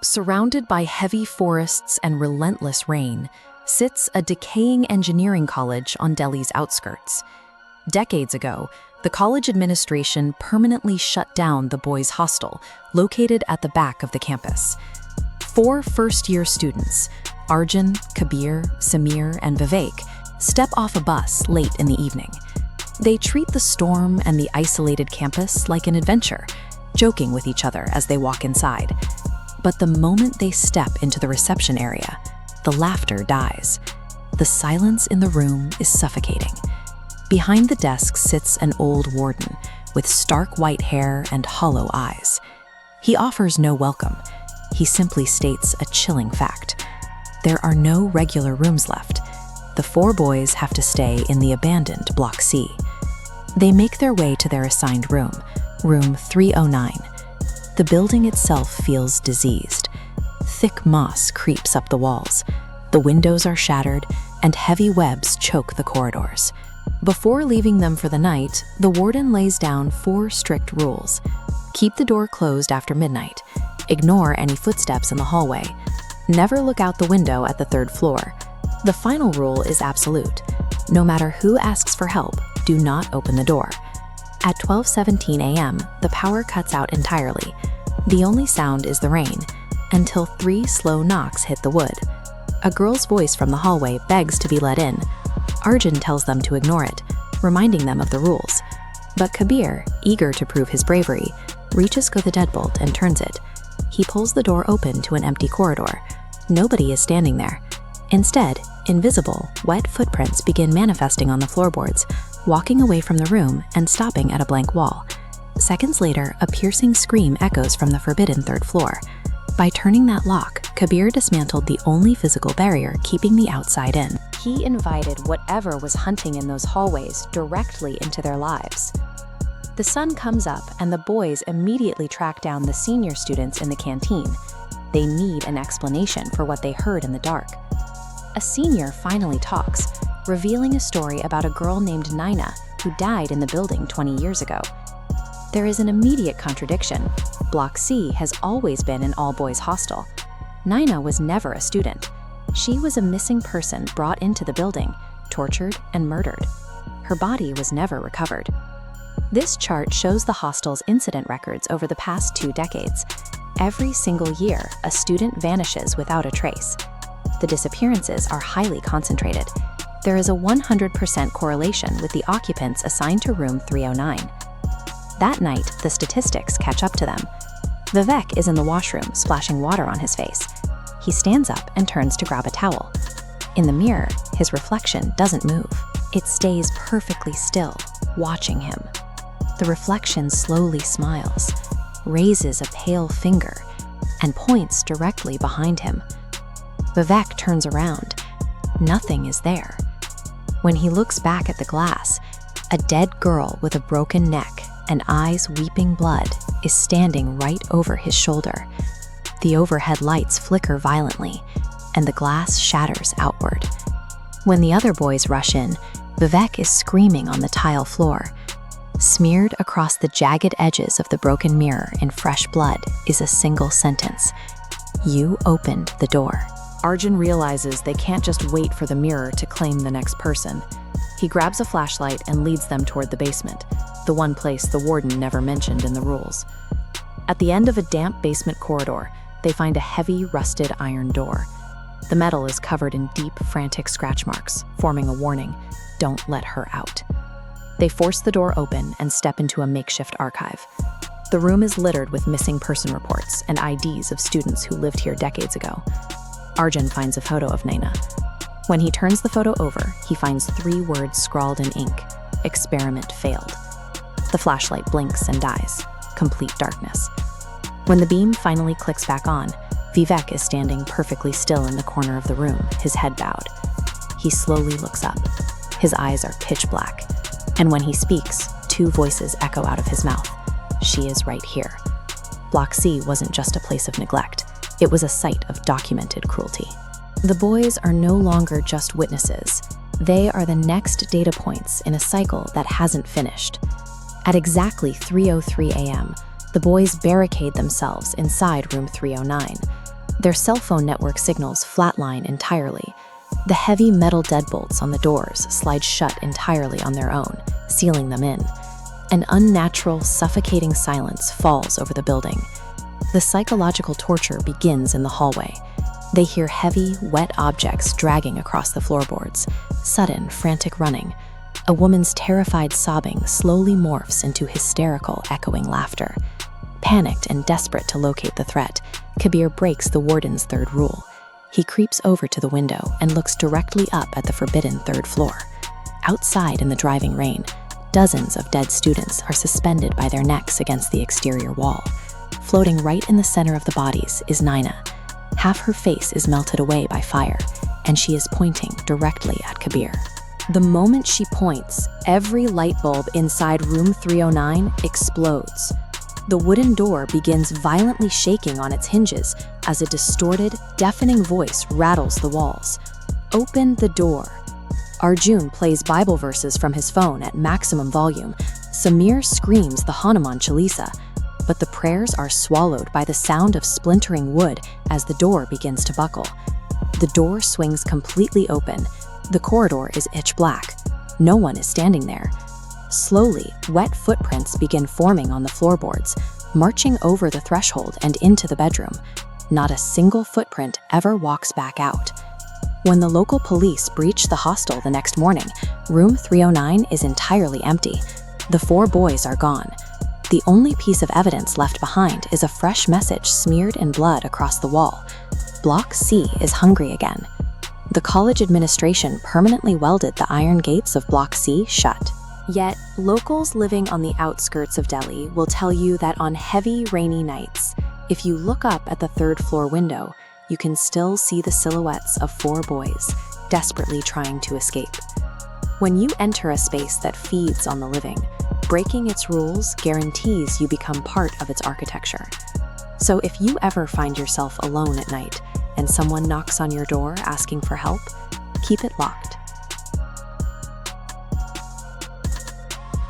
Surrounded by heavy forests and relentless rain, sits a decaying engineering college on Delhi's outskirts. Decades ago, the college administration permanently shut down the boys' hostel, located at the back of the campus. 4 first-year students, Arjun, Kabir, Samir, and Vivek, step off a bus late in the evening. They treat the storm and the isolated campus like an adventure, joking with each other as they walk inside. But the moment they step into the reception area, the laughter dies. The silence in the room is suffocating. Behind the desk sits an old warden with stark white hair and hollow eyes. He offers no welcome. He simply states a chilling fact. There are no regular rooms left. The 4 boys have to stay in the abandoned Block C. They make their way to their assigned room, room 309. The building itself feels diseased. Thick moss creeps up the walls. The windows are shattered, and heavy webs choke the corridors. Before leaving them for the night, the warden lays down 4 strict rules. Keep the door closed after midnight. Ignore any footsteps in the hallway. Never look out the window at the 3rd floor. The final rule is absolute. No matter who asks for help, do not open the door. At 12:17 a.m., the power cuts out entirely. The only sound is the rain, until 3 slow knocks hit the wood. A girl's voice from the hallway begs to be let in. Arjun tells them to ignore it, reminding them of the rules. But Kabir, eager to prove his bravery, reaches for the deadbolt and turns it. He pulls the door open to an empty corridor. Nobody is standing there. Instead, invisible, wet footprints begin manifesting on the floorboards, walking away from the room and stopping at a blank wall. Seconds later, a piercing scream echoes from the forbidden 3rd floor. By turning that lock, Kabir dismantled the only physical barrier keeping the outside in. He invited whatever was hunting in those hallways directly into their lives. The sun comes up and the boys immediately track down the senior students in the canteen. They need an explanation for what they heard in the dark. A senior finally talks, revealing a story about a girl named Naina who died in the building 20 years ago. There is an immediate contradiction. Block C has always been an all-boys hostel. Naina was never a student. She was a missing person brought into the building, tortured and murdered. Her body was never recovered. This chart shows the hostel's incident records over the past 2 decades. Every single year, a student vanishes without a trace. The disappearances are highly concentrated. There is a 100% correlation with the occupants assigned to room 309. That night, the statistics catch up to them. Vivek is in the washroom, splashing water on his face. He stands up and turns to grab a towel. In the mirror, his reflection doesn't move. It stays perfectly still, watching him. The reflection slowly smiles, raises a pale finger, and points directly behind him. Vivek turns around. Nothing is there. When he looks back at the glass, a dead girl with a broken neck and eyes weeping blood is standing right over his shoulder. The overhead lights flicker violently, and the glass shatters outward. When the other boys rush in, Vivek is screaming on the tile floor. Smeared across the jagged edges of the broken mirror in fresh blood is a single sentence: "You opened the door." Arjun realizes they can't just wait for the mirror to claim the next person. He grabs a flashlight and leads them toward the basement, the one place the warden never mentioned in the rules. At the end of a damp basement corridor, they find a heavy, rusted iron door. The metal is covered in deep, frantic scratch marks, forming a warning: don't let her out. They force the door open and step into a makeshift archive. The room is littered with missing person reports and IDs of students who lived here decades ago. Arjun finds a photo of Naina. When he turns the photo over, he finds 3 words scrawled in ink: "Experiment failed." The flashlight blinks and dies. Complete darkness. When the beam finally clicks back on, Vivek is standing perfectly still in the corner of the room, his head bowed. He slowly looks up. His eyes are pitch black. And when he speaks, 2 voices echo out of his mouth: "She is right here." Block C wasn't just a place of neglect. It was a site of documented cruelty. The boys are no longer just witnesses. They are the next data points in a cycle that hasn't finished. At exactly 3:03 a.m., the boys barricade themselves inside room 309. Their cell phone network signals flatline entirely. The heavy metal deadbolts on the doors slide shut entirely on their own, sealing them in. An unnatural, suffocating silence falls over the building. The psychological torture begins in the hallway. They hear heavy, wet objects dragging across the floorboards, sudden, frantic running. A woman's terrified sobbing slowly morphs into hysterical, echoing laughter. Panicked and desperate to locate the threat, Kabir breaks the warden's third rule. He creeps over to the window and looks directly up at the forbidden third floor. Outside in the driving rain, dozens of dead students are suspended by their necks against the exterior wall. Floating right in the center of the bodies is Naina. Half her face is melted away by fire, and she is pointing directly at Kabir. The moment she points, every light bulb inside room 309 explodes. The wooden door begins violently shaking on its hinges as a distorted, deafening voice rattles the walls. "Open the door." Arjun plays Bible verses from his phone at maximum volume. Samir screams the Hanuman Chalisa, but the prayers are swallowed by the sound of splintering wood as the door begins to buckle. The door swings completely open. The corridor is pitch black. No one is standing there. Slowly, wet footprints begin forming on the floorboards, marching over the threshold and into the bedroom. Not a single footprint ever walks back out. When the local police breach the hostel the next morning, room 309 is entirely empty. The 4 boys are gone. The only piece of evidence left behind is a fresh message smeared in blood across the wall. Block C is hungry again. The college administration permanently welded the iron gates of Block C shut. Yet, locals living on the outskirts of Delhi will tell you that on heavy, rainy nights, if you look up at the third-floor window, you can still see the silhouettes of 4 boys, desperately trying to escape. When you enter a space that feeds on the living, breaking its rules guarantees you become part of its architecture. So if you ever find yourself alone at night and someone knocks on your door asking for help, keep it locked.